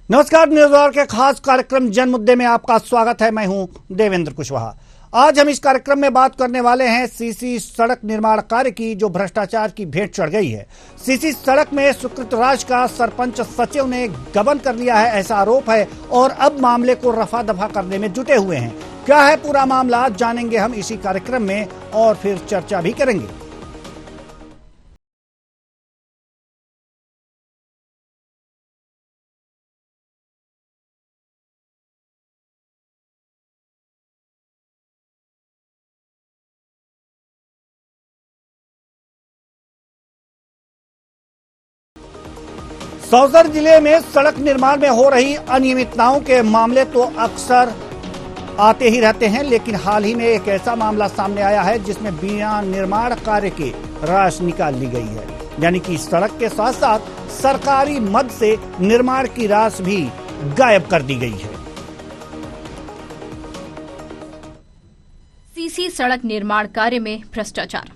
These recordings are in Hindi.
नमस्कार, न्यूज आवर के खास कार्यक्रम जन मुद्दे में आपका स्वागत है। मैं हूं देवेंद्र कुशवाहा। आज हम इस कार्यक्रम में बात करने वाले हैं सीसी सड़क निर्माण कार्य की, जो भ्रष्टाचार की भेंट चढ़ गई है। सीसी सड़क में स्वीकृत राज का सरपंच सचिव ने गबन कर लिया है, ऐसा आरोप है और अब मामले को रफा दफा करने में जुटे हुए हैं। क्या है पूरा मामला, जानेंगे हम इसी कार्यक्रम में और फिर चर्चा भी करेंगे। सौसर जिले में सड़क निर्माण में हो रही अनियमितताओं के मामले तो अक्सर आते ही रहते हैं, लेकिन हाल ही में एक ऐसा मामला सामने आया है जिसमें बिना निर्माण कार्य के राशि निकाल ली गई है। यानी कि सड़क के साथ साथ सरकारी मद से निर्माण की राशि भी गायब कर दी गई है। सीसी सड़क निर्माण कार्य में भ्रष्टाचार।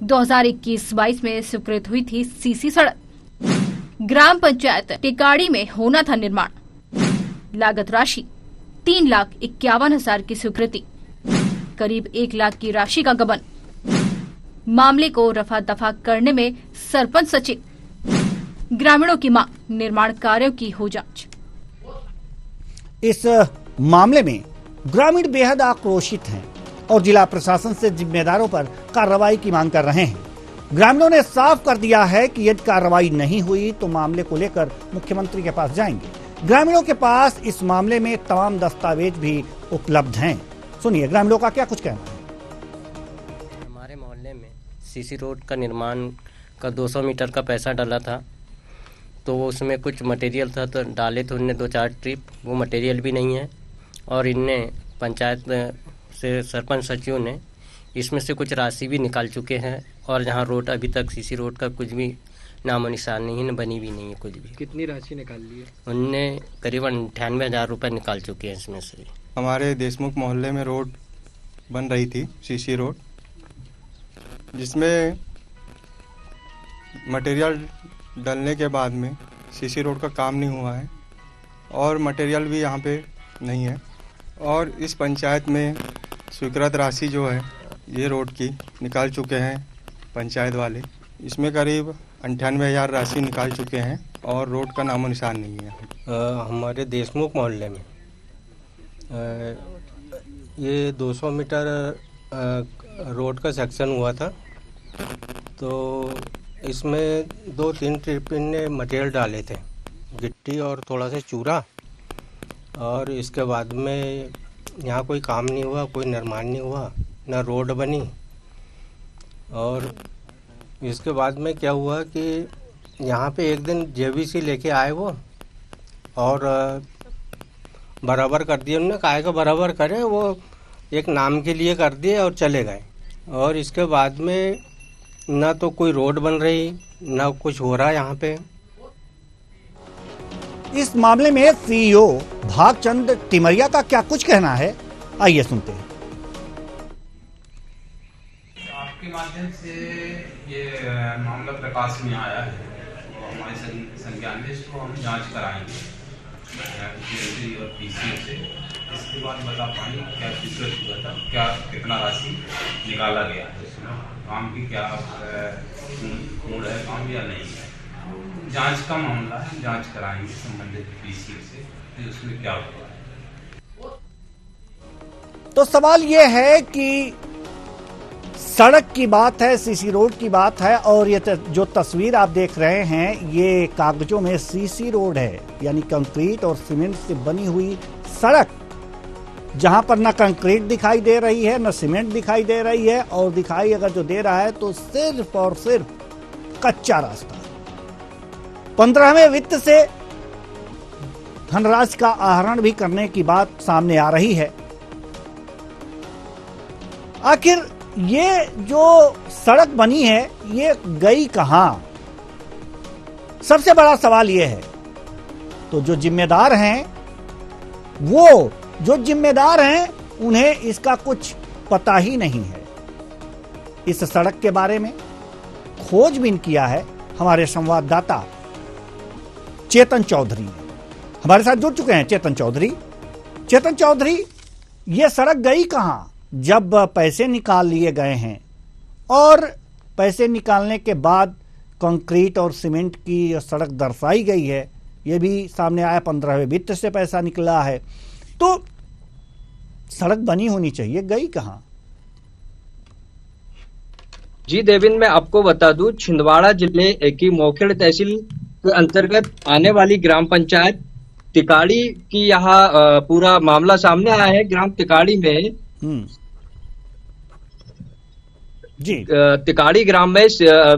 2021-22 में स्वीकृत हुई थी सीसी सड़क। ग्राम पंचायत टिकाड़ी में होना था निर्माण। लागत राशि 3,51,000 की स्वीकृति, करीब 1 लाख की राशि का गबन। मामले को रफा दफा करने में सरपंच सचिव, ग्रामीणों की मांग, निर्माण कार्यों की हो जांच। इस मामले में ग्रामीण बेहद आक्रोशित हैं और जिला प्रशासन से जिम्मेदारों पर कार्रवाई की मांग कर रहे हैं। ग्रामीणों ने साफ कर दिया है कि यदि कार्रवाई नहीं हुई तो मामले को लेकर मुख्यमंत्री के पास जाएंगे। ग्रामीणों के पास इस मामले में तमाम दस्तावेज भी उपलब्ध हैं। सुनिए ग्रामीणों का क्या कुछ कहना है। हमारे मोहल्ले में सीसी रोड का निर्माण का 200 मीटर का पैसा डाला था, तो उसमें कुछ मटेरियल था तो डाले थे उनने 2-4 ट्रिप, वो मटेरियल भी नहीं है। और इनने पंचायत से सरपंच सचिव ने इसमें से कुछ राशि भी निकाल चुके हैं और जहाँ रोड अभी तक सीसी रोड का कुछ भी नामो निशान नहीं है, बनी भी नहीं है कुछ भी। कितनी राशि निकाल ली है? उनने करीबन 98,000 रुपये निकाल चुके हैं इसमें से। हमारे देशमुख मोहल्ले में रोड बन रही थी, सीसी रोड, जिसमें मटेरियल डलने के बाद में सीसी रोड का काम नहीं हुआ है और मटेरियल भी यहाँ पे नहीं है। और इस पंचायत में स्वीकृत राशि जो है ये रोड की निकाल चुके हैं पंचायत वाले। इसमें करीब 98,000 राशि निकाल चुके हैं और रोड का नामो निशान नहीं है। हमारे देशमुख मोहल्ले में ये 200 मीटर रोड का सेक्शन हुआ था, तो इसमें 2-3 ट्रिप ने मटेरियल डाले थे, गिट्टी और थोड़ा सा चूरा। और इसके बाद में यहाँ कोई काम नहीं हुआ, कोई निर्माण नहीं हुआ, ना रोड बनी। और इसके बाद में क्या हुआ कि यहाँ पे एक दिन जेबीसी लेके आए वो और बराबर कर दिए उन्होंने, काहे का बराबर करे, वो एक नाम के लिए कर दिए और चले गए। और इसके बाद में ना तो कोई रोड बन रही, ना कुछ हो रहा यहाँ पे। इस मामले में सीईओ भागचंद टिमरिया का क्या कुछ कहना है, आइए सुनते हैं। आपके माध्यम से ये मामला प्रकाश में आया है, तो हमारे संज्ञान में इसको हम जांच कराएंगे मुख्यमंत्री और पीसीओ से। इसके बाद बता पाएंगे क्या स्वीकृत हुआ था, क्या कितना राशि निकाला गया है, इसमें काम की क्या मूड है, काम या नहीं है। जांच का मामला है, जांच कराएंगे संबंधित पीसीओ से कि उसमें क्या हुआ है। तो सवाल यह है कि सड़क की बात है, सीसी रोड की बात है, और ये जो तस्वीर आप देख रहे हैं ये कागजों में सीसी रोड है, यानी कंक्रीट और सीमेंट से बनी हुई सड़क, जहां पर ना कंक्रीट दिखाई दे रही है, ना सीमेंट दिखाई दे रही है, और दिखाई अगर जो दे रहा है तो सिर्फ और सिर्फ कच्चा रास्ता। 15वें वित्त से धनराशि का आहरण भी करने की बात सामने आ रही है। आखिर ये जो सड़क बनी है ये गई कहां? सबसे बड़ा सवाल ये है। तो जो जिम्मेदार हैं उन्हें इसका कुछ पता ही नहीं है। इस सड़क के बारे में खोजबीन किया है हमारे संवाददाता चेतन चौधरी ने। हमारे साथ जुड़ चुके हैं चेतन चौधरी। चेतन चौधरी, ये सड़क गई कहां जब पैसे निकाल लिए गए हैं, और पैसे निकालने के बाद कंक्रीट और सीमेंट की सड़क दर्शाई गई है, ये भी सामने आया, 15वें वित्त से पैसा निकला है, तो सड़क बनी होनी चाहिए, गई कहां? जी देवेंद्र, मैं आपको बता दूं, छिंदवाड़ा जिले की मोखेड़ तहसील के अंतर्गत आने वाली ग्राम पंचायत तिकाड़ी की यहाँ पूरा मामला सामने आया है। ग्राम तिकाड़ी में जी तिकाड़ी ग्राम में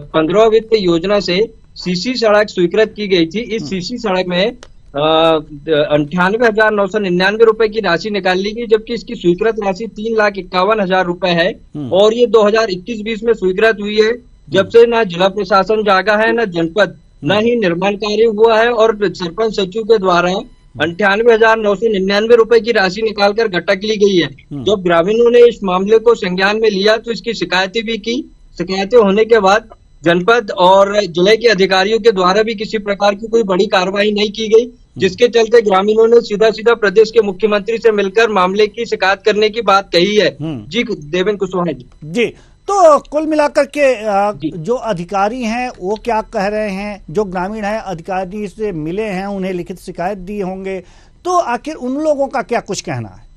15 वित्त योजना से सीसी सड़क स्वीकृत की गई थी। इस सीसी सड़क में 98,999 रुपए की राशि निकाल ली गई, जबकि इसकी स्वीकृत राशि 3,51,000 रुपए है, और ये 2021-20 में स्वीकृत हुई है। जब से ना जिला प्रशासन जागा है, ना जनपद, न ही निर्माण कार्य हुआ है, और सरपंच सचिव के द्वारा 98,999 रुपए की राशि निकालकर गटक ली गई है। जब ग्रामीणों ने इस मामले को संज्ञान में लिया तो इसकी शिकायतें भी की। शिकायतें होने के बाद जनपद और जिले के अधिकारियों के द्वारा भी किसी प्रकार की कोई बड़ी कार्रवाई नहीं की गई, जिसके चलते ग्रामीणों ने सीधा सीधा प्रदेश के मुख्यमंत्री से मिलकर मामले की शिकायत करने की बात कही है। जी देवेंद्र कुशवाहा जी। तो कुल मिलाकर के जो अधिकारी हैं वो क्या कह रहे हैं? जो ग्रामीण है अधिकारी से मिले हैं, उन्हें लिखित शिकायत दी होंगे, तो आखिर उन लोगों का क्या कुछ कहना है,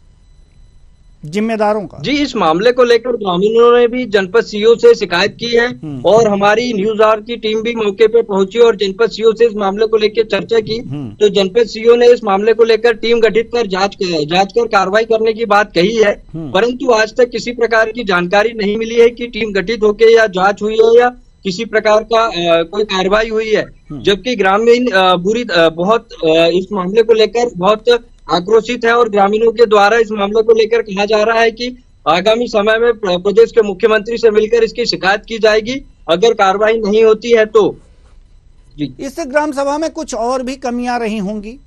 जिम्मेदारों का? जी, इस मामले को लेकर ग्रामीणों ने भी जनपद सीओ से शिकायत की है, और हमारी न्यूज आवर की टीम भी मौके पे पहुंची और जनपद सीओ से इस मामले को लेकर चर्चा की। तो जनपद सीओ ने इस मामले को लेकर टीम गठित कर जांच कर कार्रवाई करने की बात कही है, परंतु आज तक किसी प्रकार की जानकारी नहीं मिली है कि टीम गठित होकर या जांच हुई है या किसी प्रकार का कोई कार्रवाई हुई है। जबकि ग्रामीण बहुत इस मामले को लेकर बहुत आक्रोशित है, और ग्रामीणों के द्वारा इस मामले को लेकर कहा जा रहा है कि आगामी समय में प्रदेश के मुख्यमंत्री से मिलकर इसकी शिकायत की जाएगी, अगर कार्रवाई नहीं होती है तो। जी, इस ग्राम सभा में कुछ और भी कमियां रही होंगी?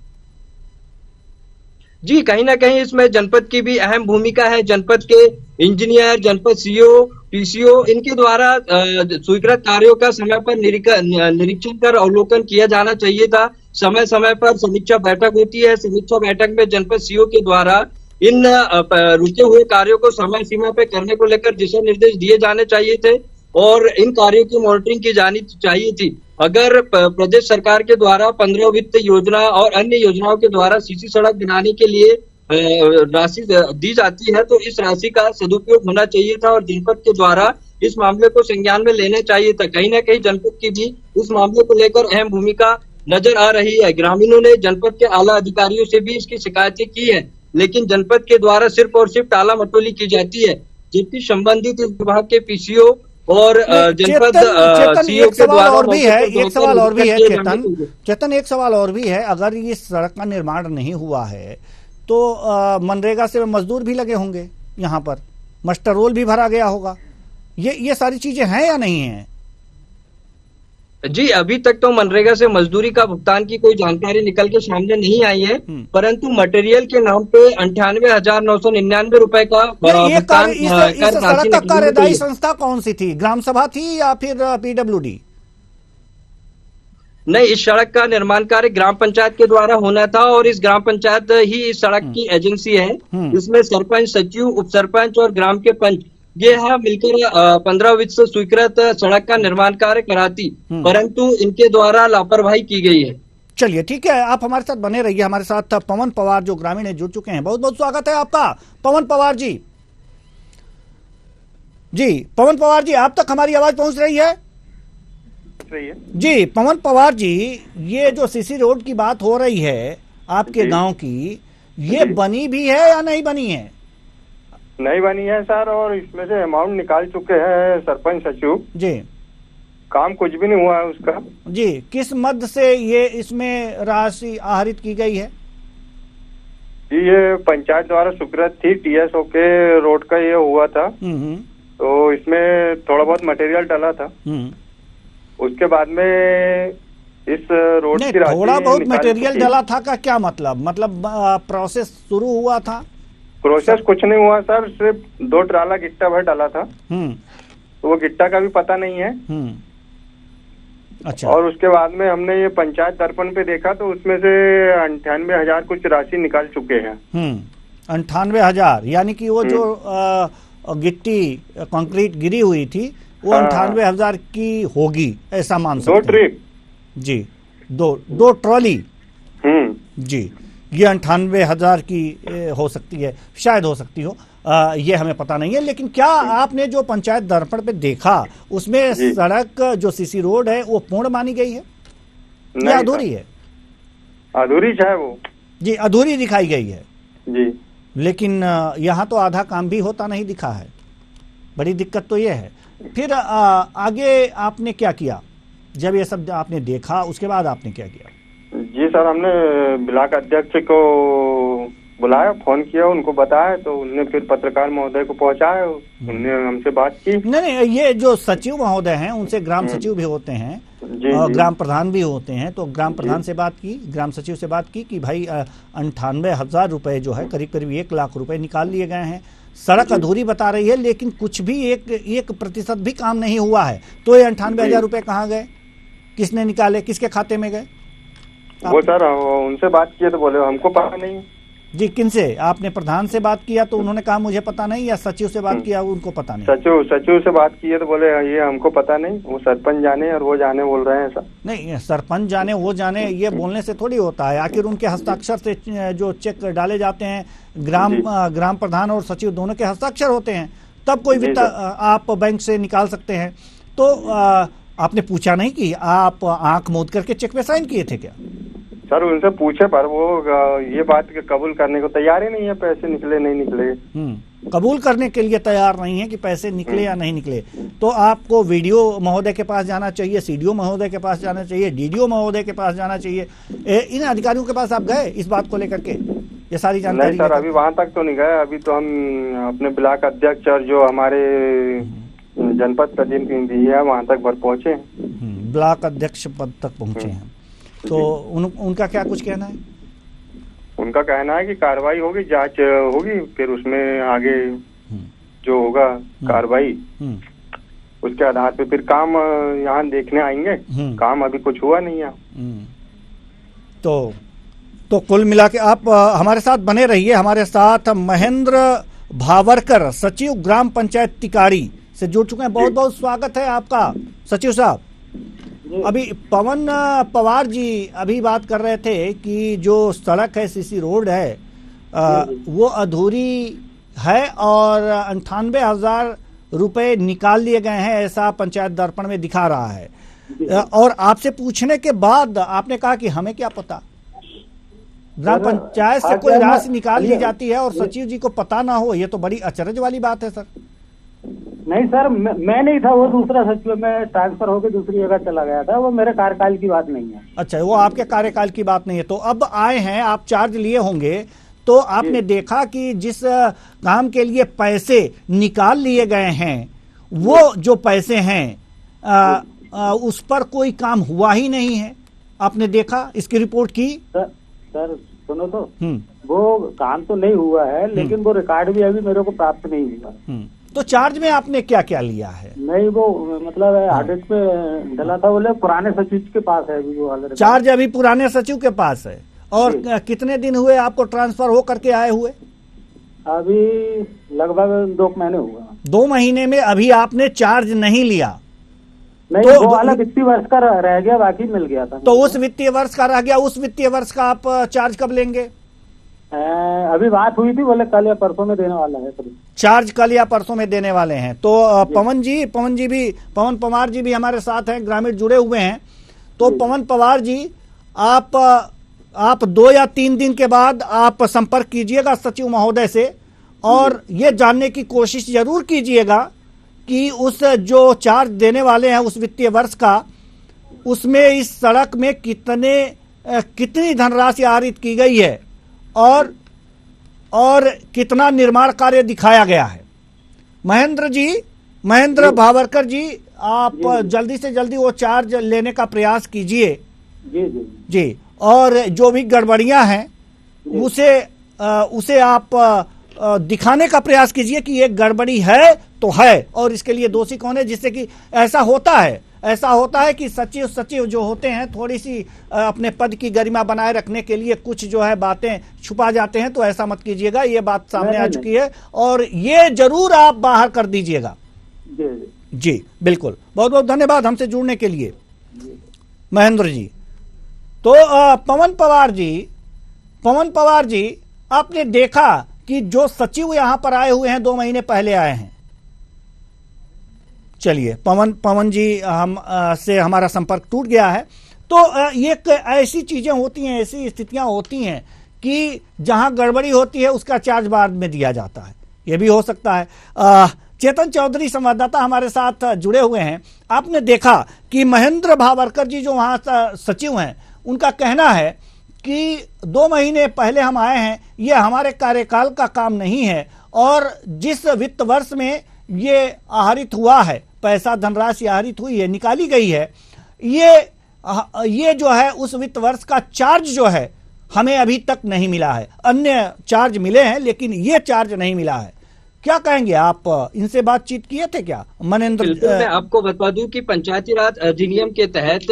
जी, कहीं ना कहीं इसमें जनपद की भी अहम भूमिका है। जनपद के इंजीनियर, जनपद सीओ, पीसीओ, इनके द्वारा स्वीकृत कार्यों का समय पर निरीक्षण कर अवलोकन किया जाना चाहिए था। समय समय पर समीक्षा बैठक होती है, समीक्षा बैठक में जनपद सीओ के द्वारा इन रुके हुए कार्यों को समय सीमा पे करने को लेकर दिशा निर्देश दिए जाने चाहिए थे, और इन कार्यों की मॉनिटरिंग की जानी चाहिए थी। अगर प्रदेश सरकार के द्वारा 15 वित्त योजना और अन्य योजनाओं के द्वारा सीसी सड़क बनाने के लिए राशि दी जाती है, तो इस राशि का सदुपयोग होना चाहिए था, और जनपद के द्वारा इस मामले को संज्ञान में लेना चाहिए था। कहीं ना कहीं जनपद की भी इस मामले को लेकर अहम भूमिका नजर आ रही है। ग्रामीणों ने जनपद के आला अधिकारियों से भी इसकी शिकायतें की है, लेकिन जनपद के द्वारा सिर्फ और सिर्फ टाला मटोली की जाती है, जबकि संबंधित इस विभाग के पीसीओ और जनपद सीओ के द्वारा। एक सवाल और भी है चेतन, एक सवाल और भी है। अगर इस सड़क का निर्माण नहीं हुआ है तो मनरेगा से मजदूर भी लगे होंगे, यहाँ पर मास्टर रोल भी भरा गया होगा, ये सारी चीजें हैं या नहीं है? जी, अभी तक तो मनरेगा से मजदूरी का भुगतान की कोई जानकारी निकल के सामने नहीं आई है, परंतु मटेरियल के नाम पे 98,999 रुपए का भुगतान इस सड़क का कार्यदायी संस्था कौन सी थी? ग्राम सभा थी या फिर पीडब्ल्यूडी? नहीं, इस सड़क का निर्माण कार्य ग्राम पंचायत के द्वारा होना था, और इस ग्राम पंचायत ही इस सड़क की एजेंसी है। इसमें सरपंच, सचिव, उप सरपंच और ग्राम के पंच, ये है मिलकर 15 वित्त से स्वीकृत सड़क का निर्माण कार्य कराती, परंतु इनके द्वारा लापरवाही की गई है। चलिए ठीक है, आप हमारे साथ बने रहिए। हमारे साथ पवन पवार जो ग्रामीण है जुड़ चुके हैं। बहुत बहुत स्वागत है आपका पवन पवार जी। जी पवन पवार जी, आप तक हमारी आवाज पहुंच रही है? जी पवन पवार जी, ये जो सीसी रोड की बात हो रही है आपके गांव की, ये बनी भी है या नहीं बनी है? नहीं बनी है सर, और इसमें से अमाउंट निकाल चुके हैं सरपंच सचिव जी। काम कुछ भी नहीं हुआ है उसका। जी, किस मद से ये इसमें राशि आहरित की गई है? जी, ये पंचायत द्वारा स्वीकृत थी, टीएसओ के रोड का ये हुआ था, तो इसमें थोड़ा बहुत मटेरियल डला था। उसके बाद में इस रोड की राशि थोड़ा बहुत मटेरियल डला था का क्या मतलब प्रोसेस शुरू हुआ था? प्रोसेस कुछ नहीं हुआ सर, सिर्फ 2 ट्राला गिट्टा भर डाला था, तो वो गिट्टा का भी पता नहीं है। अच्छा। और उसके बाद में हमने ये पंचायत दर्पण पे देखा तो उसमें से 98,000 कुछ राशि निकाल चुके हैं। 98,000, यानी कि वो जो गिट्टी कंक्रीट गिरी हुई थी वो 98,000 की होगी, ऐसा मान सकते हैं। 2 ट्रिप जी, दो ट्रॉली जी, ये 98,000 की हो सकती है, शायद हो सकती हो, ये हमें पता नहीं है। लेकिन क्या आपने जो पंचायत दर्पण पे देखा उसमें सड़क जो सीसी रोड है वो पूर्ण मानी गई है या अधूरी है? अधूरी है वो जी, अधूरी दिखाई गई है जी। लेकिन यहाँ तो आधा काम भी होता नहीं दिखा है, बड़ी दिक्कत तो ये है। फिर आगे आपने क्या किया जब ये सब आपने देखा, उसके बाद आपने क्या किया? जी सर, हमने ब्लॉक अध्यक्ष को बुलाया, फोन किया, उनको बताया, तो उन्होंने फिर पत्रकार महोदय को पहुंचाया, उन्होंने हमसे बात की। नहीं, ये जो सचिव महोदय हैं उनसे ग्राम सचिव भी होते हैं और ग्राम प्रधान भी होते हैं, तो ग्राम प्रधान से बात की, ग्राम सचिव से बात की कि भाई 98,000 रुपए जो है, करीब करीब 1 लाख रुपए निकाल लिए गए हैं। सड़क अधूरी बता रही है लेकिन कुछ भी 1% भी काम नहीं हुआ है, तो ये 98,000 रुपए कहाँ गए, किसने निकाले, किसके खाते में गए? वो सर उनसे बात किए तो बोले हमको पता नहीं। जी, किनसे? आपने प्रधान से बात किया तो उन्होंने कहा मुझे पता नहीं, या सचिव से बात किया उनको पता नहीं? सचिव से बात की है तो बोले ये हमको पता नहीं, वो सरपंच जाने और वो जाने बोल रहे हैं सर। नहीं, सरपंच जाने वो जाने ये बोलने से थोड़ी होता है, आखिर उनके हस्ताक्षर से जो चेक डाले जाते हैं, ग्राम प्रधान और सचिव दोनों के हस्ताक्षर होते हैं, तब कोई वित्त आप बैंक से निकाल सकते हैं। तो आपने पूछा नहीं कि आप आंख मूंद करके चेक पे साइन किए थे क्या? सर उनसे पूछे पर वो ये बात कबूल करने को तैयार ही नहीं है, पैसे निकले नहीं निकले। कबूल करने के लिए तैयार नहीं है कि पैसे निकले या नहीं निकले। तो आपको वीडियो महोदय के पास जाना चाहिए, सीडीओ महोदय के पास जाना चाहिए, डीडीओ महोदय के पास जाना चाहिए। इन अधिकारियों के पास आप गए इस बात को लेकर के, ये सारी जानकारी? नहीं सर, अभी वहाँ तक तो नहीं गए, अभी तो हम अपने ब्लॉक अध्यक्ष और जो हमारे जनपद प्रतिनिधि है वहाँ तक पहुँचे, ब्लॉक अध्यक्ष पद तक पहुँचे हैं। तो उनका क्या कुछ कहना है? उनका कहना है कि कार्रवाई होगी, जांच होगी, फिर उसमें आगे जो होगा कार्रवाई उसके आधार पे फिर काम यहाँ देखने आएंगे। काम अभी कुछ हुआ नहीं है। तो कुल मिला के आप हमारे साथ बने रहिए। हमारे साथ महेंद्र भावरकर, सचिव ग्राम पंचायत टिकारी से जुड़ चुके हैं। बहुत बहुत स्वागत है आपका सचिव साहब। अभी पवन पवार जी अभी बात कर रहे थे कि जो सड़क है, सीसी रोड है, वो अधूरी है और 98,000 रुपए निकाल लिए गए हैं, ऐसा पंचायत दर्पण में दिखा रहा है। और आपसे पूछने के बाद आपने कहा कि हमें क्या पता, ग्राम पंचायत से कोई राशि निकाल ली जाती है और सचिव जी को पता ना हो, ये तो बड़ी अचरज वाली बात है सर। नहीं सर, मैं नहीं था, वो दूसरा सचिव में ट्रांसफर होकर दूसरी जगह चला गया था, वो मेरे कार्यकाल की बात नहीं है। अच्छा, वो आपके कार्यकाल की बात नहीं है। तो अब आए हैं, आप चार्ज लिए होंगे, तो आपने देखा कि जिस काम के लिए पैसे निकाल लिए गए हैं, वो जो पैसे हैं उस पर कोई काम हुआ ही नहीं है। आपने देखा, इसकी रिपोर्ट की? सर सुनो तो, वो काम तो नहीं हुआ है, लेकिन वो रिकॉर्ड भी अभी मेरे को प्राप्त नहीं हुआ। तो चार्ज में आपने क्या क्या लिया है? नहीं, वो मतलब ऑडिट पे डला था, बोले पुराने सचिव के पास है अभी वो चार्ज, अभी पुराने सचिव के पास है। और कितने दिन हुए आपको ट्रांसफर हो करके आए हुए? अभी लगभग 2 महीने हुआ। 2 महीने में अभी आपने चार्ज नहीं लिया? नहीं, तो वो वाला वित्तीय वर्ष का रह गया, बाकी मिल गया था। तो उस वित्तीय वर्ष का रह गया, उस वित्तीय वर्ष का आप चार्ज कब लेंगे? अभी बात हुई थी, बोले कल या परसों में देने वाला है। चार्ज कल या परसों में देने वाले हैं। तो पवन पवार जी भी हमारे साथ हैं, ग्रामीण जुड़े हुए हैं। तो पवन पवार जी, आप 2 या 3 दिन के बाद आप संपर्क कीजिएगा सचिव महोदय से और ये जानने की कोशिश जरूर कीजिएगा कि उस जो चार्ज देने वाले हैं उस वित्तीय वर्ष का, उसमें इस सड़क में कितनी धनराशि आहरित की गई है और कितना निर्माण कार्य दिखाया गया है। महेंद्र भावरकर जी, आप जल्दी से जल्दी वो चार्ज लेने का प्रयास कीजिए। जी, और जो भी गड़बड़ियां हैं उसे आप दिखाने का प्रयास कीजिए कि ये गड़बड़ी है तो है, और इसके लिए दोषी कौन है, जिससे कि ऐसा होता है, ऐसा होता है कि सचिव जो होते हैं थोड़ी सी अपने पद की गरिमा बनाए रखने के लिए कुछ जो है बातें छुपा जाते हैं, तो ऐसा मत कीजिएगा। ये बात सामने आ चुकी है और ये जरूर आप बाहर कर दीजिएगा। जी बिल्कुल, बहुत बहुत धन्यवाद हमसे जुड़ने के लिए महेंद्र जी। तो पवन पवार जी आपने देखा कि जो सचिव यहां पर आए हुए हैं 2 महीने पहले आए हैं। चलिए पवन जी हम से हमारा संपर्क टूट गया है। तो ये ऐसी चीजें होती हैं, ऐसी स्थितियां होती हैं कि जहां गड़बड़ी होती है उसका चार्ज बाद में दिया जाता है, ये भी हो सकता है। चेतन चौधरी संवाददाता हमारे साथ जुड़े हुए हैं। आपने देखा कि महेंद्र भावरकर जी जो वहां सचिव हैं, उनका कहना है कि 2 महीने पहले हम आए हैं, ये हमारे कार्यकाल का काम नहीं है और जिस वित्त वर्ष में ये आहरित हुआ है, पैसा धनराशि आहरित हुई है, निकाली गई है, ये जो है उस वित्त वर्ष का चार्ज जो है हमें अभी तक नहीं मिला है। अन्य चार्ज मिले हैं लेकिन ये चार्ज नहीं मिला है। क्या कहेंगे आप, इनसे बातचीत किए थे क्या मनेंद्र? मैं आपको बता दूं कि पंचायती राज अधिनियम के तहत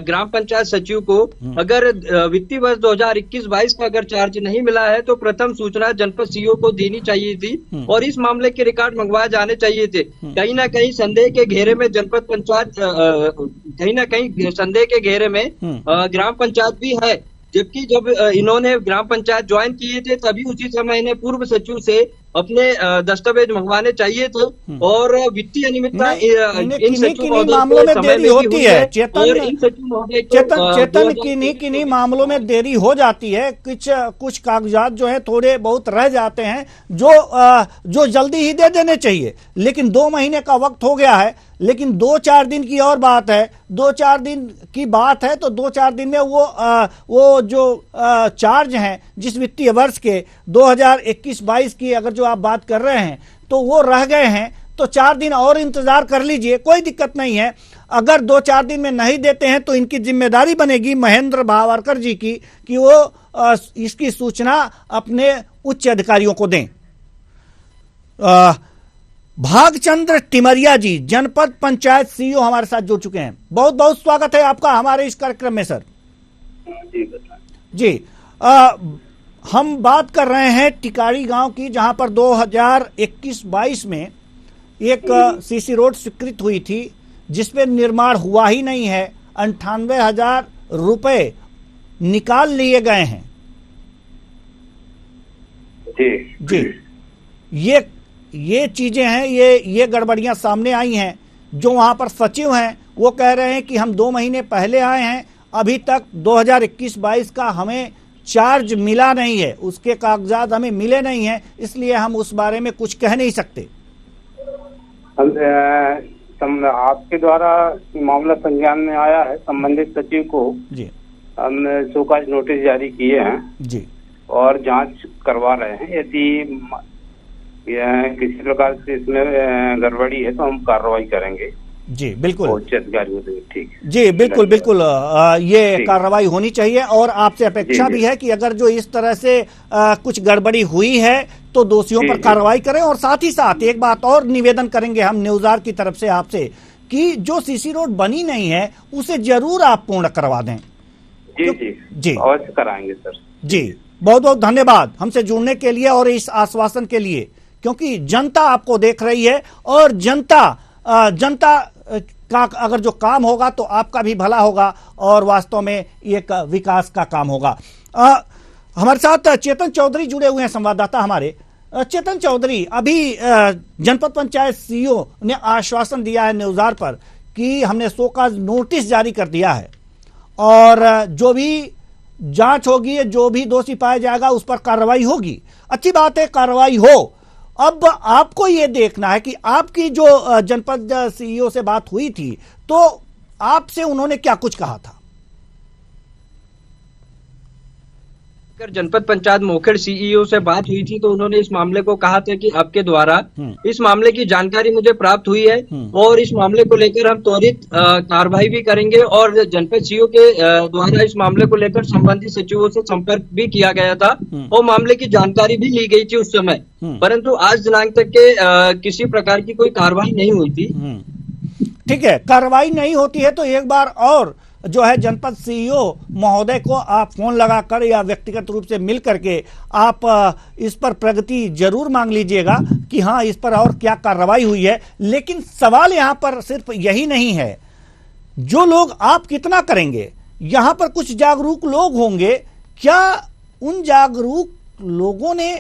ग्राम पंचायत सचिव को अगर वित्तीय वर्ष 2021-22 का अगर चार्ज नहीं मिला है तो प्रथम सूचना जनपद सीईओ को देनी चाहिए थी और इस मामले के रिकॉर्ड मंगवाए जाने चाहिए थे। कहीं ना कहीं संदेह के घेरे में जनपद पंचायत, कहीं ना कहीं संदेह के घेरे में ग्राम पंचायत भी है, जबकि जब इन्होंने ग्राम पंचायत ज्वाइन किए थे तभी उसी समय इन्हें पूर्व सचिव से अपने दस्तावेज मंगवाने चाहिए थे और वित्तीय अनियमितता इन सचिव मामलों में देरी होती है। चेतन किन्हीं मामलों में देरी हो जाती है, कुछ कागजात जो है थोड़े बहुत रह जाते हैं जो जल्दी ही दे देने चाहिए, लेकिन 2 महीने का वक्त हो गया है। लेकिन 2-4 दिन की और बात है, 2-4 दिन की बात है तो 2-4 दिन में वो जो चार्ज हैं जिस वित्तीय वर्ष के 2021-22 की अगर जो आप बात कर रहे हैं तो वो रह गए हैं, तो 4 दिन और इंतजार कर लीजिए, कोई दिक्कत नहीं है। अगर 2-4 दिन में नहीं देते हैं तो इनकी जिम्मेदारी बनेगी महेंद्र भावरकर जी की कि वो इसकी सूचना अपने उच्च अधिकारियों को दें। भागचंद्र टिमरिया जी जनपद पंचायत सीईओ हमारे साथ जुड़ चुके हैं। बहुत बहुत स्वागत है आपका हमारे इस कार्यक्रम में सर। जी हम बात कर रहे हैं टिकारी गांव की, जहां पर 2021-22 में एक सीसी रोड स्वीकृत हुई थी जिसपे निर्माण हुआ ही नहीं है। 98,000 रुपए निकाल लिए गए हैं। जी ये चीजें हैं, ये गड़बड़ियां सामने आई हैं। जो वहां पर सचिव हैं वो कह रहे हैं कि हम 2 महीने पहले आए हैं, अभी तक 2021-22 का हमें चार्ज मिला नहीं है, उसके कागजात हमें मिले नहीं हैं, इसलिए हम उस बारे में कुछ कह नहीं सकते। आपके द्वारा मामला संज्ञान में आया है, संबंधित सचिव को जी हमने शोकाज नोटिस जारी किए हैं जी और जांच करवा रहे हैं। यदि किसी प्रकार से इसमें गड़बड़ी है तो हम कार्रवाई करेंगे। जी बिल्कुल, उच्च अधिकारियों से। ठीक जी बिल्कुल बिल्कुल, ये कार्रवाई होनी चाहिए और आपसे अपेक्षा भी है कि अगर जो इस तरह से कुछ गड़बड़ी हुई है तो दोषियों पर कार्रवाई करें। और साथ ही साथ एक बात और निवेदन करेंगे हम न्यूज़ार की तरफ से आपसे कि जो सीसी रोड बनी नहीं है उसे जरूर आप पूर्ण करवा दें। जी अवश्य कराएंगे सर। जी बहुत बहुत धन्यवाद हमसे जुड़ने के लिए और इस आश्वासन के लिए, क्योंकि जनता आपको देख रही है और जनता का अगर जो काम होगा तो आपका भी भला होगा और वास्तव में एक विकास का काम होगा। हमारे साथ चेतन चौधरी जुड़े हुए हैं संवाददाता हमारे। चेतन चौधरी, अभी जनपद पंचायत सीईओ ने आश्वासन दिया है न्यूज़ार पर कि हमने शोकाज नोटिस जारी कर दिया है और जो भी जांच होगी, जो भी दोषी पाया जाएगा उस पर कार्रवाई होगी। अच्छी बात है, कार्रवाई हो। अब आपको ये देखना है कि आपकी जो जनपद सीईओ से बात हुई थी तो आपसे उन्होंने क्या कुछ कहा था। अगर जनपद पंचायत मोखेड़ सीईओ से बात हुई थी तो उन्होंने इस मामले को कहा था कि आपके द्वारा इस मामले की जानकारी मुझे प्राप्त हुई है और इस मामले को लेकर हम त्वरित कार्रवाई भी करेंगे और जनपद सीईओ के द्वारा इस मामले को लेकर संबंधित सचिवों से संपर्क भी किया गया था और मामले की जानकारी भी ली गई थी उस समय, परंतु आज दिनांक तक के किसी प्रकार की कोई कार्रवाई नहीं हुई थी। ठीक है, कार्रवाई नहीं होती है तो एक बार और जो है जनपद सीईओ महोदय को आप फोन लगाकर या व्यक्तिगत रूप से मिल करके आप इस पर प्रगति जरूर मांग लीजिएगा कि हाँ इस पर और क्या कार्रवाई हुई है। लेकिन सवाल यहां पर सिर्फ यही नहीं है, जो लोग आप कितना करेंगे, यहां पर कुछ जागरूक लोग होंगे, क्या उन जागरूक लोगों ने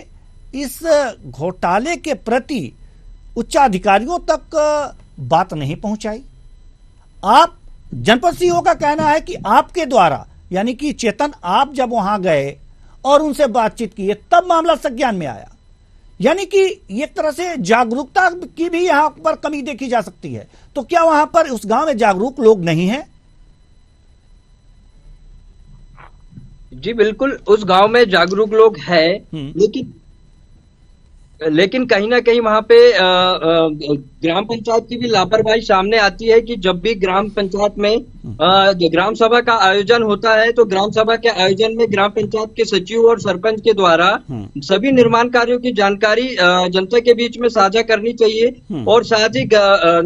इस घोटाले के प्रति उच्चाधिकारियों तक बात नहीं पहुंचाई? आप जनपद सीईओ का कहना है कि आपके द्वारा, यानी कि चेतन आप जब वहां गए और उनसे बातचीत की तब मामला संज्ञान में आया, यानी कि एक तरह से जागरूकता की भी यहां पर कमी देखी जा सकती है। तो क्या वहां पर उस गांव में जागरूक लोग नहीं हैं? जी बिल्कुल, उस गांव में जागरूक लोग हैं, लेकिन कहीं ना कहीं वहां पे ग्राम पंचायत की भी लापरवाही सामने आती है कि जब भी ग्राम पंचायत में ग्राम सभा का आयोजन होता है तो ग्राम सभा के आयोजन में ग्राम पंचायत के सचिव और सरपंच के द्वारा सभी निर्माण कार्यों की जानकारी जनता के बीच में साझा करनी चाहिए और साथ ही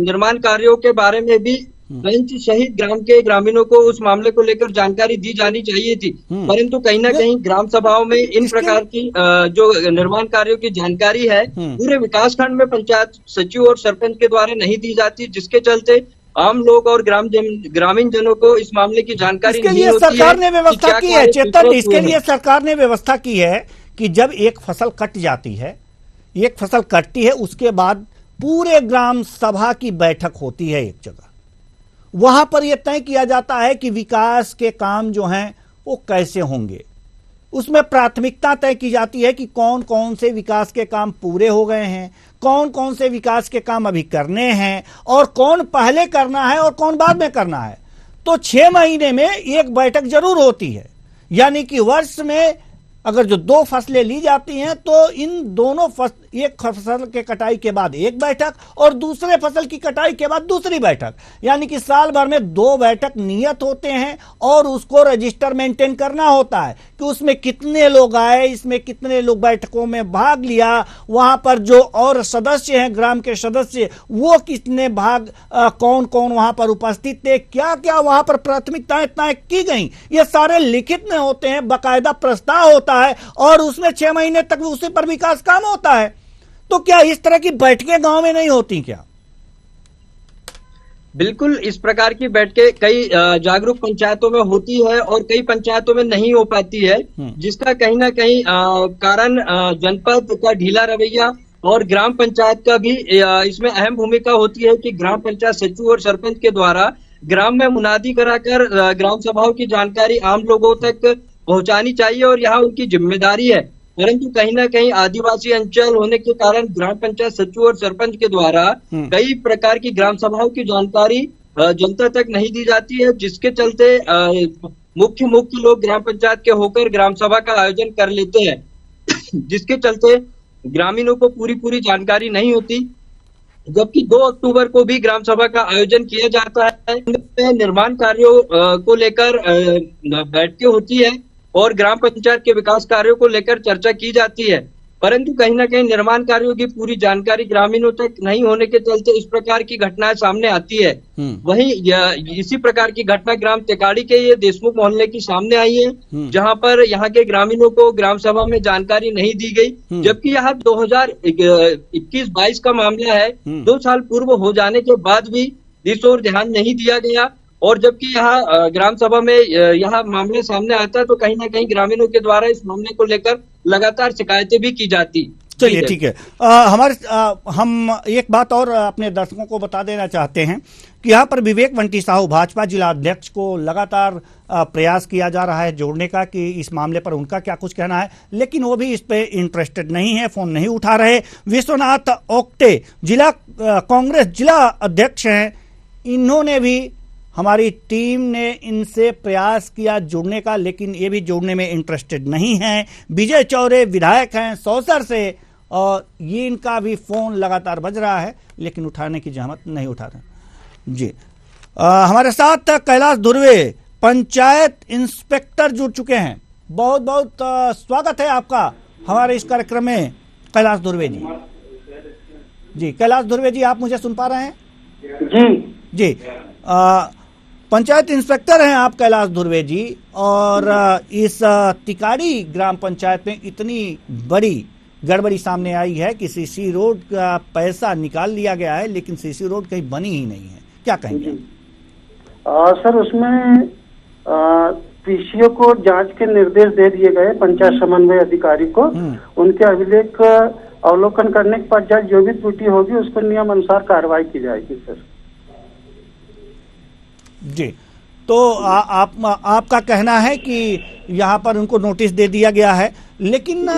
निर्माण कार्यों के बारे में भी पंच सहित ग्राम के ग्रामीणों को उस मामले को लेकर जानकारी दी जानी चाहिए थी। परंतु कहीं ना कहीं ग्राम सभाओं में इन प्रकार की जो निर्माण कार्यों की जानकारी है पूरे विकासखंड में पंचायत सचिव और सरपंच के द्वारा नहीं दी जाती, जिसके चलते आम लोग और ग्रामीण जनों को इस मामले की जानकारी नहीं होती है। सरकार ने व्यवस्था की है चेतन, इसके लिए सरकार ने व्यवस्था की है कि जब एक फसल कट जाती है, एक फसल कटती है, उसके बाद पूरे ग्राम सभा की बैठक होती है एक जगह। वहां पर यह तय किया जाता है कि विकास के काम जो हैं वो कैसे होंगे। उसमें प्राथमिकता तय की जाती है कि कौन कौन से विकास के काम पूरे हो गए हैं, कौन कौन से विकास के काम अभी करने हैं और कौन पहले करना है और कौन बाद में करना है। तो 6 महीने में एक बैठक जरूर होती है, यानी कि वर्ष में अगर जो 2 फसलें ली जाती हैं तो इन दोनों एक फसल के कटाई के बाद एक बैठक और दूसरे फसल की कटाई के बाद दूसरी बैठक, यानी कि साल भर में 2 बैठक नियत होते हैं और उसको रजिस्टर मेंटेन करना होता है कि उसमें कितने लोग आए, इसमें कितने लोग बैठकों में भाग लिया, वहां पर जो और सदस्य हैं ग्राम के सदस्य वो कितने भाग कौन कौन वहां पर उपस्थित थे, क्या क्या वहां पर प्राथमिकताएं तय की गई, ये सारे लिखित में होते हैं, बाकायदा प्रस्ताव होता है और उसमें 6 महीने तक उसी पर विकास काम होता है। तो क्या इस तरह की बैठकें गांव में नहीं होती क्या? बिल्कुल, इस प्रकार की बैठकें कई जागरूक पंचायतों में होती है और कई पंचायतों में नहीं हो पाती है, जिसका कहीं ना कहीं कारण जनपद का ढीला रवैया और ग्राम पंचायत का भी इसमें अहम भूमिका होती है कि ग्राम पंचायत सचिव और सरपंच के द्वारा ग्राम में मुनादी कराकर ग्राम सभाओं की जानकारी आम लोगों तक पहुंचानी चाहिए और यहाँ उनकी जिम्मेदारी है। परंतु कहीं ना कहीं आदिवासी अंचल होने के कारण ग्राम पंचायत सचिव और सरपंच के द्वारा कई प्रकार की ग्राम सभाओं की जानकारी जनता तक नहीं दी जाती है, जिसके चलते मुख्य लोग ग्राम पंचायत के होकर ग्राम सभा का आयोजन कर लेते हैं, जिसके चलते ग्रामीणों को पूरी जानकारी नहीं होती। जबकि 2 अक्टूबर को भी ग्राम सभा का आयोजन किया जाता है, निर्माण कार्यों को लेकर बैठकें होती है और ग्राम पंचायत के विकास कार्यों को लेकर चर्चा की जाती है, परंतु कहीं ना कहीं निर्माण कार्यों की पूरी जानकारी ग्रामीणों तक नहीं होने के चलते इस प्रकार की घटनाएं सामने आती है। वहीं इसी प्रकार की घटना ग्राम टेकाड़ी के ये देशमुख मोहल्ले की सामने आई है, जहां पर यहाँ के ग्रामीणों को ग्राम सभा में जानकारी नहीं दी गई, जबकि यहाँ 2021-22 का मामला है, 2 साल पूर्व हो जाने के बाद भी इस ओर ध्यान नहीं दिया गया। और जबकि यहाँ ग्राम सभा में यहाँ मामले सामने आता है तो कहीं ना कहीं ग्रामीणों के द्वारा इस मामले को लेकर लगातार शिकायतें भी की जाती। चलिए ठीक है, हम एक बात और अपने दर्शकों को बता देना चाहते हैं कि यहाँ पर विवेक वंटी साहू भाजपा जिला अध्यक्ष को लगातार प्रयास किया जा रहा है जोड़ने का कि इस मामले पर उनका क्या कुछ कहना है, लेकिन वो भी इस पे इंटरेस्टेड नहीं है, फोन नहीं उठा रहे। विश्वनाथ ओक्टे जिला कांग्रेस जिला अध्यक्ष हैं, इन्होंने भी, हमारी टीम ने इनसे प्रयास किया जुड़ने का, लेकिन ये भी जुड़ने में इंटरेस्टेड नहीं हैं। विजय चौरे विधायक हैं सौसर से और ये इनका भी फोन लगातार बज रहा है लेकिन उठाने की जहमत नहीं उठा रहे जी। हमारे साथ कैलाश धुर्वे पंचायत इंस्पेक्टर जुड़ चुके हैं। बहुत बहुत स्वागत है आपका हमारे इस कार्यक्रम में कैलाश धुर्वे जी। कैलाश धुर्वे जी, आप मुझे सुन पा रहे हैं? जी जी, पंचायत इंस्पेक्टर हैं आप कैलाश धुर्वे जी, और इस तिकाड़ी ग्राम पंचायत में इतनी बड़ी गड़बड़ी सामने आई है कि सीसी रोड का पैसा निकाल लिया गया है, लेकिन सीसी रोड कहीं बनी ही नहीं है। क्या कहेंगे? सर, उसमें पीसीओ को जांच के निर्देश दे दिए गए पंचायत समन्वय अधिकारी को। उनके अभिलेख अवलोकन करने के पश्चात जो भी त्रुटि होगी उस पर नियम अनुसार कार्रवाई की जाएगी सर। जी, तो आपका कहना है कि यहाँ पर उनको नोटिस दे दिया गया है, लेकिन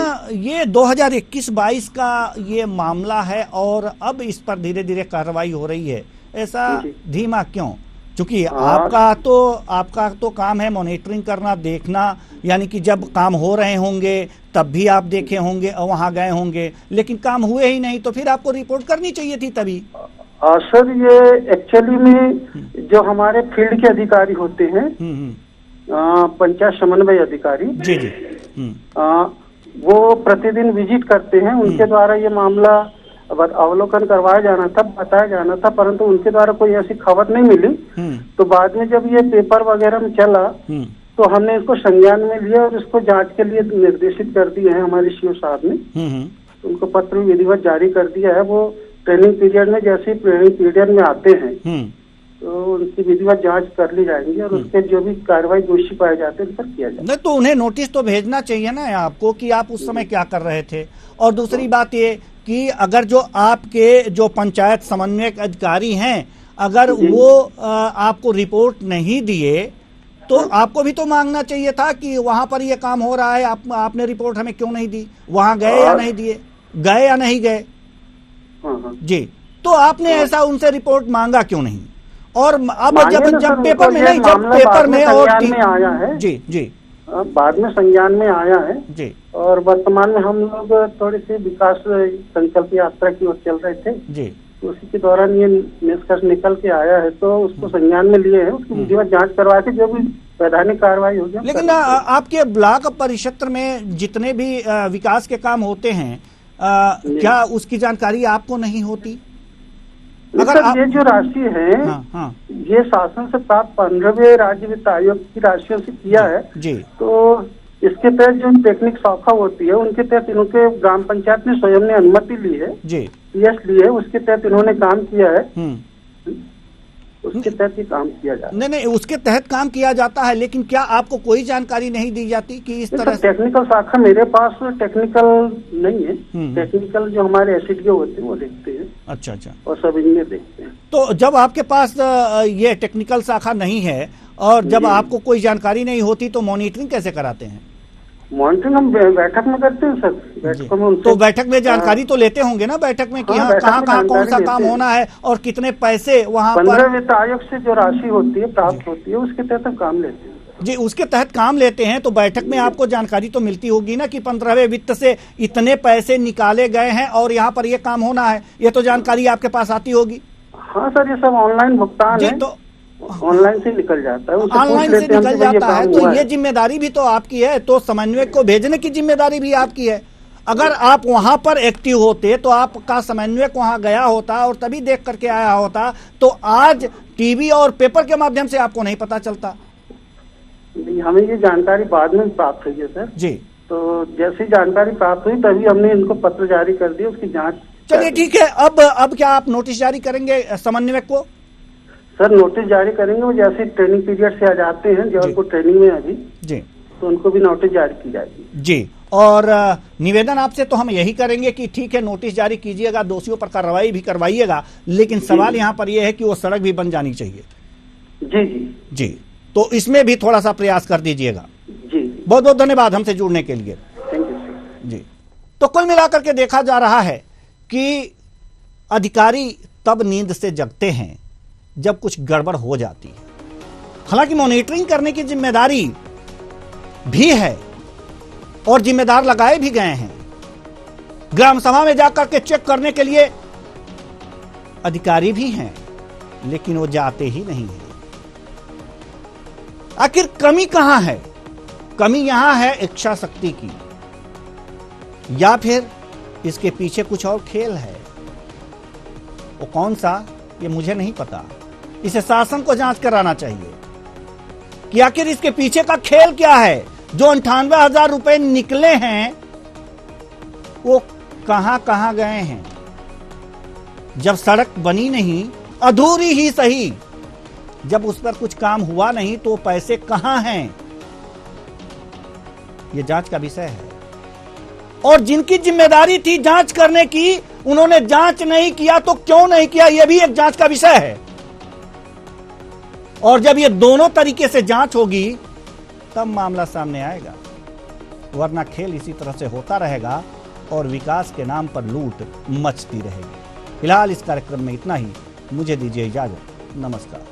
ये 2021-22 का ये मामला है और अब इस पर धीरे धीरे कार्रवाई हो रही है, ऐसा धीमा क्यों? क्योंकि आपका तो काम है मॉनिटरिंग करना, देखना, यानी कि जब काम हो रहे होंगे तब भी आप देखे होंगे और वहाँ गए होंगे, लेकिन काम हुए ही नहीं तो फिर आपको रिपोर्ट करनी चाहिए थी तभी। सर, ये एक्चुअली में जो हमारे फील्ड के अधिकारी होते हैं, पंचायत समन्वय अधिकारी, जी जी, वो प्रतिदिन विजिट करते हैं। उनके द्वारा ये मामला अवलोकन करवाया जाना था, बताया जाना था, परंतु उनके द्वारा कोई ऐसी खबर नहीं मिली। तो बाद में जब ये पेपर वगैरह में चला तो हमने इसको संज्ञान में लिया और इसको जांच के लिए निर्देशित कर दिए हैं हमारे सीओ साहब ने। उनको पत्र विधिवत जारी कर दिया है। वो ट्रेनिंग पीरियड में, जैसे ट्रेनिंग पीरियड में आते हैं तो उनकी विधिवत जांच कर ली जाएंगी और उसके जो भी कार्रवाई दोषी पाए जाते हैं उन पर किया जाएगा। नहीं तो उन्हें नोटिस तो भेजना चाहिए ना आपको कि आप उस समय क्या कर रहे थे। और दूसरी बात ये कि अगर जो आपके जो पंचायत समन्वयक अधिकारी हैं, अगर वो आपको रिपोर्ट नहीं दिए तो आपको भी तो मांगना चाहिए था कि वहां पर ये काम हो रहा है, आपने रिपोर्ट हमें क्यों नहीं दी, वहां गए या नहीं दिए, गए या नहीं गए। जी, तो आपने ऐसा उनसे रिपोर्ट मांगा क्यों नहीं? और अब जब पेपर में नहीं, जब पेपर में और आया है, जी जी, बाद में संज्ञान में आया है जी, और वर्तमान में हम लोग थोड़ी सी विकास संकल्प यात्रा की ओर चल रहे थे जी, तो उसी के दौरान ये निष्कर्ष निकल के आया है, तो उसको संज्ञान में लिए हैं, उसकी विधिवत जांच करवा के जो भी वैधानिक कार्रवाई होगी। लेकिन आपके ब्लॉक परिक्षेत्र में जितने भी विकास के काम होते हैं, क्या उसकी जानकारी आपको नहीं होती? अगर ये जो राशि है ये शासन से प्राप्त 15वें राज्य वित्त आयोग की राशियों से किया है जी, तो इसके तहत जो टेक्निक शाखा होती है उनके तहत इनके ग्राम पंचायत ने स्वयं ने अनुमति ली है जी, पीएस ली है, उसके तहत इन्होंने काम किया है, उसके तहत ही काम किया जाता है। नहीं, उसके तहत काम किया जाता है, लेकिन क्या आपको कोई जानकारी नहीं दी जाती कि इस तरह से? टेक्निकल शाखा मेरे पास टेक्निकल नहीं है, टेक्निकल जो हमारे एसडीओ होते हैं वो देखते हैं। अच्छा अच्छा, और सब इंजीनियर देखते हैं। तो जब आपके पास ये टेक्निकल शाखा नहीं है और जब आपको कोई जानकारी नहीं होती तो मॉनिटरिंग कैसे कराते हैं? मॉनिटरिंग हम बैठक में करते हैं सर, बैठकों में उनसे। तो बैठक में जानकारी तो लेते होंगे ना बैठक में कि हाँ कहाँ कौन सा काम होना है और कितने पैसे वहाँ पर? 15 वित्त आयोग से जो राशि होती है प्राप्त होती है उसके तहत हम काम लेते हैं। जी, उसके तहत काम लेते हैं तो बैठक में आपको जानकारी तो मिलती होगी ना कि 15वें वित्त से इतने पैसे निकाले गए हैं और यहाँ पर ये काम होना है, ये तो जानकारी आपके पास आती होगी। हाँ सर, ये सब ऑनलाइन भुगतान है, तो ऑनलाइन से निकल जाता है, ऑनलाइन से निकल जाता है, तो ये जिम्मेदारी भी तो आपकी है, तो समन्वयक को भेजने की जिम्मेदारी भी आपकी है। अगर आप वहां पर एक्टिव होते तो आपका समन्वयक वहां गया होता और तभी देख करके आया होता, तो आज टीवी और पेपर के माध्यम से आपको नहीं पता चलता। हमें ये जानकारी बाद में प्राप्त हुई है सर जी, तो जैसी जानकारी प्राप्त हुई तभी हमने इनको पत्र जारी कर दिया, उसकी जाँच। चलिए ठीक है, अब क्या आप नोटिस जारी करेंगे समन्वयक को? सर नोटिस जारी करेंगे, वो जैसे ट्रेनिंग पीरियड से आ जाते हैं जबलपुर ट्रेनिंग में अभी जी, तो उनको भी नोटिस जारी की जाएगी। जी, और निवेदन आपसे तो हम यही करेंगे कि ठीक है नोटिस जारी कीजिएगा, दोषियों पर कार्रवाई भी करवाइएगा, लेकिन सवाल यहाँ पर यह है कि वो सड़क भी बन जानी चाहिए। जी जी जी, तो इसमें भी थोड़ा सा प्रयास कर दीजिएगा। जी, बहुत बहुत धन्यवाद हमसे जुड़ने के लिए। Thank you sir. जी, तो कुल मिलाकर के देखा जा रहा है कि अधिकारी तब नींद से जगते हैं जब कुछ गड़बड़ हो जाती है। हालांकि मॉनिटरिंग करने की जिम्मेदारी भी है और जिम्मेदार लगाए भी गए हैं, ग्राम सभा में जाकर के चेक करने के लिए अधिकारी भी हैं, लेकिन वो जाते ही नहीं हैं। आखिर कमी कहां है? कमी यहां है इच्छा शक्ति की, या फिर इसके पीछे कुछ और खेल है? वो कौन सा ये मुझे नहीं पता, इसे शासन को जांच कराना चाहिए कि आखिर इसके पीछे का खेल क्या है। जो 98,000 रुपए निकले हैं वो कहां कहां गए हैं। जब सड़क बनी नहीं, अधूरी ही सही, जब उस पर कुछ काम हुआ नहीं तो पैसे कहां हैं, यह जांच का विषय है। और जिनकी जिम्मेदारी थी जांच करने की, उन्होंने जांच नहीं किया तो क्यों नहीं किया, यह भी एक जांच का विषय है। और जब ये दोनों तरीके से जांच होगी तब मामला सामने आएगा, वरना खेल इसी तरह से होता रहेगा और विकास के नाम पर लूट मचती रहेगी। फिलहाल इस कार्यक्रम में इतना ही। मुझे दीजिए इजाजत। नमस्कार।